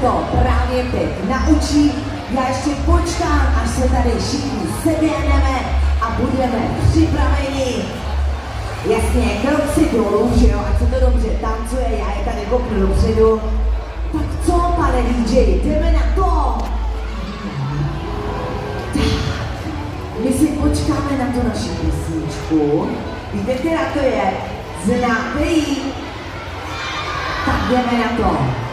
to právě teď naučí. Já ještě počkám, až se tady všichni sedneme a budeme připraveni. Jasně, krok si dolů, že jo, ať se to dobře tancuje, já je tady kopnu dopředu. Tak co, pane DJ, jdeme na to? Tak, my si počkáme na tu naši písničku. Víte, která to je? Znáte ji? Tak jdeme na to.